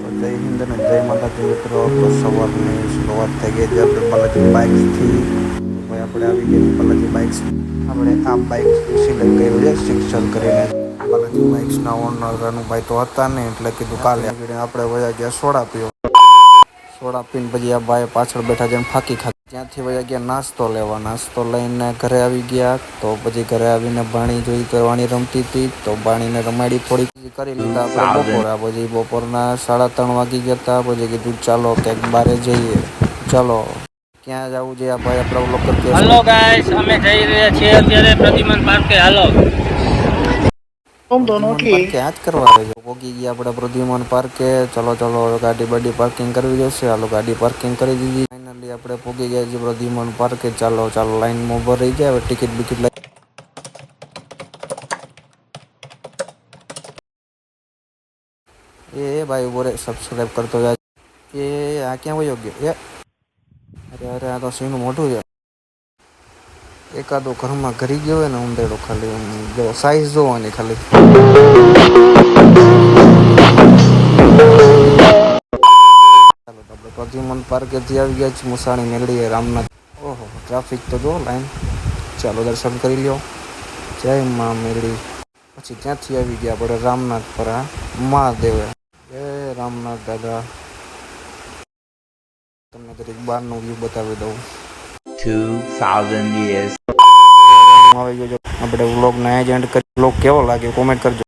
જય હિન્દ અને જય માતાજી મિત્રો. તો સવારની શરૂઆત થઈ ગઈ છે આપણે બાલાજી બાઇક્સથી. ભાઈ આપણે આવી ગયા બાલાજી બાઇક્સ. આપણે આ બાઇક સિલેક્ટ કર્યું છે સિક્સર કરીને. બાલાજી બાઇક્સના ઓનર રનુભાઈ તો હતા ને એટલે કીધું કાલે આપણે વયા ગયા સોડા પીવો. સોડા પીને પછી આ ભાઈ પાછળ બેઠા જઈને ફાંકી ખાધી. ત્યાંથી વયા ગયા નાસ્તો લેવા. નાસ્તો લઈને ઘરે આવી ગયા. તો પછી ઘરે આવીને બાણી જોઈ તો વાણી રમતી હતી તો બાણીને રમાડી થોડીક કરી લીધા આપણે બપોરા. પછી બપોરના 3:30 વાગી ગયા હતા. પછી કીધું ચાલો ક્યાંક બારે જઈએ. ચાલો ક્યાં જવું છે આ ભાઈ આપણા લોકો કે હાલો ગાઈસ અમે જઈ રહ્યા છીએ અત્યારે પ્રતિમાન પાર્કે. હાલો ક્યાં જ કરવા આવે છે. પોગી ગયા આપણે પ્રદ્યુમન પાર્કે. ચલો ચલો ગાડી બાડી પાર્કિંગ કરવી જશે. હાલો ગાડી પાર્કિંગ કરી દીધી. ફાઇનલી આપણે પોગી ગયા છીએ પ્રદ્યુમન પાર્કે. ચાલો ચાલો લાઈનમાં ઉભા રહી જાય. હવે ટિકિટ બિકિટ લઈ એ ભાઈ ઉભો રે સબસ્ક્રાઈબ કરતો જાય. એ આ ક્યાં વયો ગયો? અરે અરે આ તો સિંહનું મોઢું છે. એકાદો ઘરમાં ઘરી ગયો હોય ને ઉંદેડો ખાલી જો સાઈઝ જોવાની ખાલી. ચાલો આપણે પ્રદ્યુમન પાર્કેથી આવી ગયા છીએ મુસાણી મેલડીએ રામનાથ. ઓહો ટ્રાફિક તો જો લાઈન. ચાલો દર્શન કરી લ્યો. જય મા મેલડી. પછી ત્યાંથી આવી ગયા આપણે રામનાથ પર મહાદેવે. જય રામનાથ દાદા. તમને દરેક બહારનો વ્યૂ બતાવી દઉં. 2000 years. આવી ગયો આપણે વ્લોગને એન્ડ કરી. વ્લોગ કેવો લાગ્યો કોમેન્ટ કરજો.